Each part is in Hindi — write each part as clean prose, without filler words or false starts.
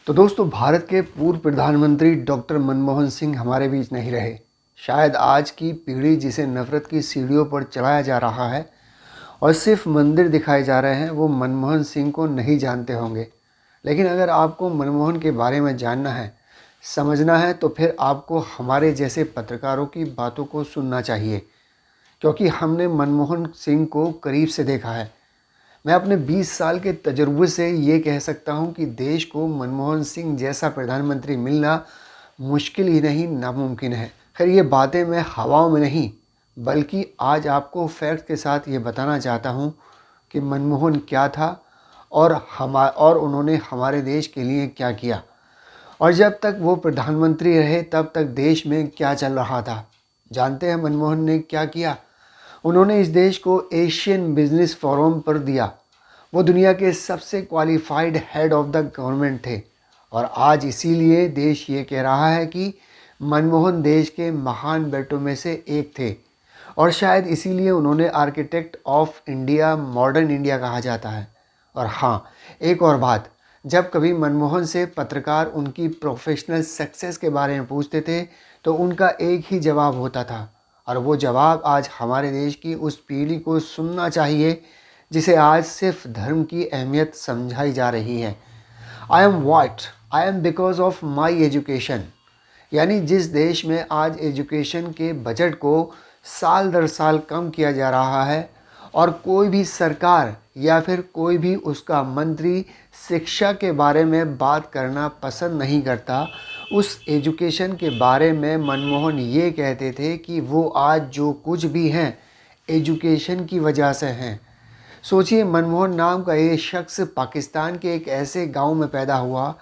तो दोस्तों, भारत के पूर्व प्रधानमंत्री डॉक्टर मनमोहन सिंह हमारे बीच नहीं रहे। शायद आज की पीढ़ी जिसे नफ़रत की सीढ़ियों पर चलाया जा रहा है और सिर्फ मंदिर दिखाए जा रहे हैं, वो मनमोहन सिंह को नहीं जानते होंगे। लेकिन अगर आपको मनमोहन के बारे में जानना है, समझना है, तो फिर आपको हमारे जैसे पत्रकारों की बातों को सुनना चाहिए, क्योंकि हमने मनमोहन सिंह को करीब से देखा है। मैं अपने 20 साल के तजुर्बे से ये कह सकता हूँ कि देश को मनमोहन सिंह जैसा प्रधानमंत्री मिलना मुश्किल ही नहीं, नामुमकिन है। खैर, ये बातें मैं हवाओं में नहीं, बल्कि आज आपको फैक्ट के साथ ये बताना चाहता हूँ कि मनमोहन क्या था और उन्होंने हमारे देश के लिए क्या किया, और जब तक वो प्रधानमंत्री रहे तब तक देश में क्या चल रहा था। जानते हैं मनमोहन ने क्या किया? उन्होंने इस देश को एशियन बिजनेस फोरम पर दिया। वो दुनिया के सबसे qualified head of the government थे, और आज इसीलिए देश ये कह रहा है कि मनमोहन देश के महान बेटों में से एक थे, और शायद इसीलिए उन्होंने architect of India, modern India कहा जाता है। और हाँ, एक और बात, जब कभी मनमोहन से पत्रकार उनकी प्रोफेशनल सक्सेस के बारे में पूछते थे तो उनका एक ही जवाब होता था, और वो जवाब आज हमारे देश की उस पीढ़ी को सुनना चाहिए जिसे आज सिर्फ धर्म की अहमियत समझाई जा रही है। I am what I am because of my education. यानी जिस देश में आज एजुकेशन के बजट को साल दर साल कम किया जा रहा है और कोई भी सरकार या फिर कोई भी उसका मंत्री शिक्षा के बारे में बात करना पसंद नहीं करता, उस एजुकेशन के बारे में मनमोहन ये कहते थे कि वो आज जो कुछ भी हैं एजुकेशन की वजह से हैं। सोचिए, मनमोहन नाम का ये शख्स पाकिस्तान के एक ऐसे गांव में पैदा हुआ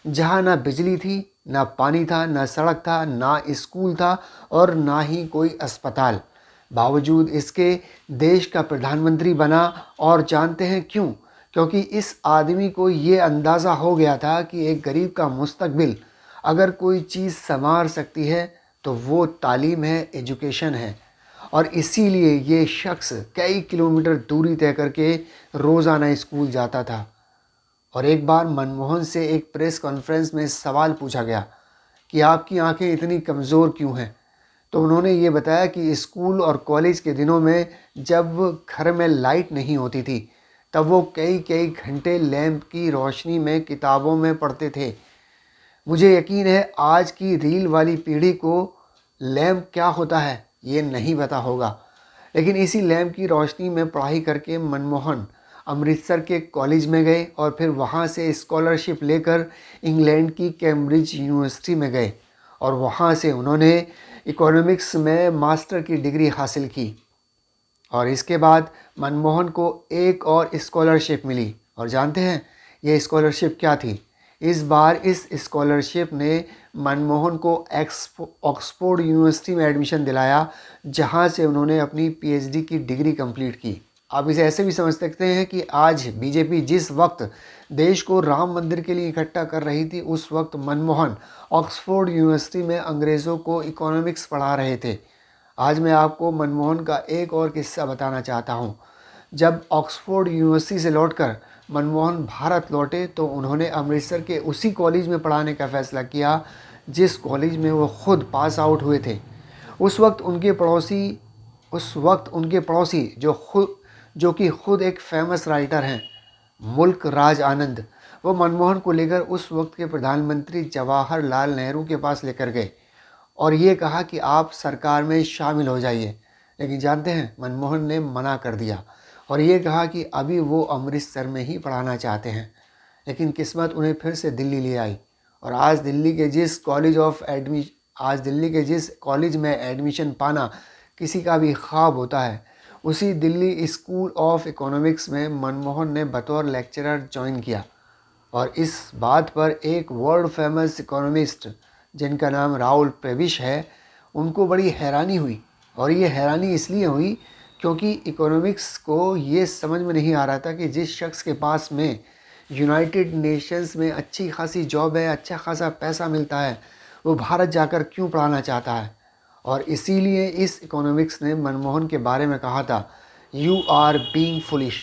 जहां ना बिजली थी, ना पानी था, ना सड़क था, ना स्कूल था और ना ही कोई अस्पताल। बावजूद इसके देश का प्रधानमंत्री बना। और जानते हैं क्यों? क्योंकि इस आदमी को ये अंदाज़ा हो गया था कि एक गरीब का मुस्तकबिल अगर कोई चीज़ संवार सकती है तो वो तालीम है, एजुकेशन है। और इसीलिए ये शख्स कई किलोमीटर दूरी तय करके रोज़ाना स्कूल जाता था। और एक बार मनमोहन से एक प्रेस कॉन्फ्रेंस में सवाल पूछा गया कि आपकी आंखें इतनी कमज़ोर क्यों हैं, तो उन्होंने ये बताया कि स्कूल और कॉलेज के दिनों में जब घर में लाइट नहीं होती थी तब वो कई कई घंटे लैंप की रोशनी में किताबों में पढ़ते थे। मुझे यकीन है आज की रील वाली पीढ़ी को लैंप क्या होता है ये नहीं पता होगा, लेकिन इसी लैंप की रोशनी में पढ़ाई करके मनमोहन अमृतसर के कॉलेज में गए और फिर वहाँ से स्कॉलरशिप लेकर इंग्लैंड की कैम्ब्रिज यूनिवर्सिटी में गए, और वहाँ से उन्होंने इकोनॉमिक्स में मास्टर की डिग्री हासिल की। और इसके बाद मनमोहन को एक और स्कॉलरशिप मिली, और जानते हैं ये स्कॉलरशिप क्या थी? इस बार इस स्कॉलरशिप ने मनमोहन को ऑक्सफोर्ड यूनिवर्सिटी में एडमिशन दिलाया, जहां से उन्होंने अपनी पीएचडी की डिग्री कंप्लीट की। आप इसे ऐसे भी समझ सकते हैं कि आज बीजेपी जिस वक्त देश को राम मंदिर के लिए इकट्ठा कर रही थी, उस वक्त मनमोहन ऑक्सफोर्ड यूनिवर्सिटी में अंग्रेज़ों को इकोनॉमिक्स पढ़ा रहे थे। आज मैं आपको मनमोहन का एक और किस्सा बताना चाहता हूँ। जब ऑक्सफोर्ड यूनिवर्सिटी से लौटकर मनमोहन भारत लौटे तो उन्होंने अमृतसर के उसी कॉलेज में पढ़ाने का फ़ैसला किया जिस कॉलेज में वो खुद पास आउट हुए थे। उस वक्त उनके पड़ोसी जो कि खुद एक फेमस राइटर हैं, मुल्क राज आनंद, वो मनमोहन को लेकर उस वक्त के प्रधानमंत्री जवाहरलाल नेहरू के पास लेकर गए और ये कहा कि आप सरकार में शामिल हो जाइए। लेकिन जानते हैं मनमोहन ने मना कर दिया और ये कहा कि अभी वो अमृतसर में ही पढ़ाना चाहते हैं। लेकिन किस्मत उन्हें फिर से दिल्ली ले आई, और आज दिल्ली के जिस कॉलेज में एडमिशन पाना किसी का भी ख्वाब होता है, उसी दिल्ली स्कूल ऑफ इकोनॉमिक्स में मनमोहन ने बतौर लेक्चरर ज्वाइन किया। और इस बात पर एक वर्ल्ड फेमस इकोनॉमिस्ट जिनका नाम राहुल प्रेविश है, उनको बड़ी हैरानी हुई। और ये हैरानी इसलिए हुई क्योंकि इकोनॉमिक्स को ये समझ में नहीं आ रहा था कि जिस शख्स के पास में यूनाइटेड नेशंस में अच्छी खासी जॉब है, अच्छा खासा पैसा मिलता है, वो भारत जाकर क्यों पढ़ाना चाहता है। और इसीलिए इस इकोनॉमिक्स ने मनमोहन के बारे में कहा था, यू आर बीइंग फुलिश।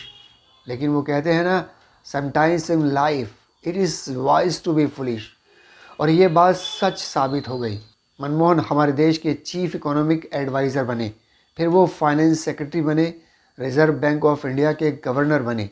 लेकिन वो कहते हैं ना, sometimes in life it is wise to be foolish. और ये बात सच साबित हो गई। मनमोहन हमारे देश के चीफ इकोनॉमिक एडवाइज़र बने, फिर वो फाइनेंस सेक्रेटरी बने, रिज़र्व बैंक ऑफ इंडिया के गवर्नर बने,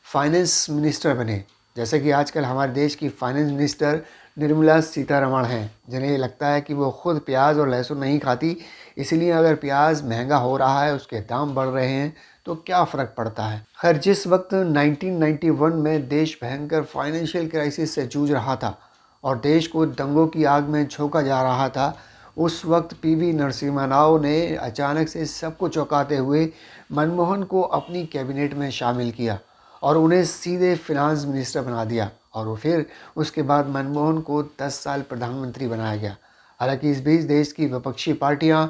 फाइनेंस मिनिस्टर बने। जैसे कि आजकल हमारे देश की फाइनेंस मिनिस्टर निर्मला सीतारमण हैं, जिन्हें ये लगता है कि वो खुद प्याज और लहसुन नहीं खाती, इसलिए अगर प्याज महंगा हो रहा है, उसके दाम बढ़ रहे हैं, तो क्या फ़र्क पड़ता है। खैर, जिस वक्त 1991 में देश भयंकर फाइनेंशियल क्राइसिस से जूझ रहा था और देश को दंगों की आग में झोंका जा रहा था, उस वक्त पीवी नरसिम्हा राव ने अचानक से सबको चौंकाते हुए मनमोहन को अपनी कैबिनेट में शामिल किया और उन्हें सीधे फिनांस मिनिस्टर बना दिया। और वो फिर उसके बाद मनमोहन को 10 साल प्रधानमंत्री बनाया गया। हालांकि इस बीच देश की विपक्षी पार्टियां,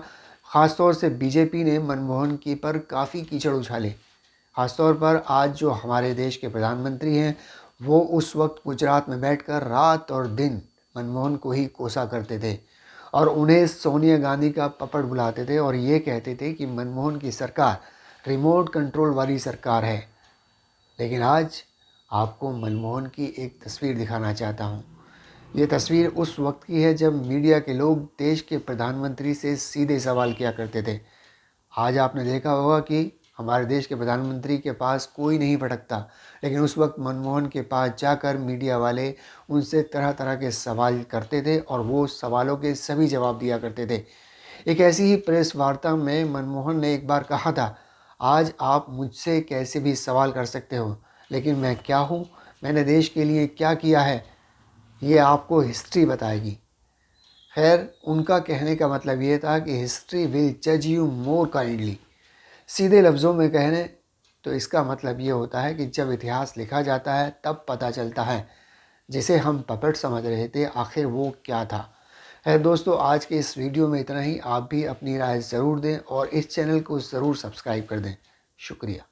ख़ासतौर से बीजेपी ने मनमोहन की पर काफ़ी कीचड़ उछाले। ख़ासतौर पर आज जो हमारे देश के प्रधानमंत्री हैं, वो उस वक्त गुजरात में बैठकर रात और दिन मनमोहन को ही कोसा करते थे और उन्हें सोनिया गांधी का पपड़ बुलाते थे और ये कहते थे कि मनमोहन की सरकार रिमोट कंट्रोल वाली सरकार है। लेकिन आज आपको मनमोहन की एक तस्वीर दिखाना चाहता हूँ। ये तस्वीर उस वक्त की है जब मीडिया के लोग देश के प्रधानमंत्री से सीधे सवाल किया करते थे। आज आपने देखा होगा कि हमारे देश के प्रधानमंत्री के पास कोई नहीं भटकता, लेकिन उस वक्त मनमोहन के पास जाकर मीडिया वाले उनसे तरह तरह के सवाल करते थे और वो सवालों के सभी जवाब दिया करते थे। एक ऐसी ही प्रेस वार्ता में मनमोहन ने एक बार कहा था, आज आप मुझसे कैसे भी सवाल कर सकते हो, लेकिन मैं क्या हूँ, मैंने देश के लिए क्या किया है, ये आपको हिस्ट्री बताएगी। खैर, उनका कहने का मतलब ये था कि हिस्ट्री विल जज यू मोर काइंडली। सीधे लफ्ज़ों में कहने तो इसका मतलब ये होता है कि जब इतिहास लिखा जाता है तब पता चलता है जिसे हम पपेट समझ रहे थे आखिर वो क्या था। है दोस्तों, आज के इस वीडियो में इतना ही। आप भी अपनी राय ज़रूर दें और इस चैनल को ज़रूर सब्सक्राइब कर दें। शुक्रिया।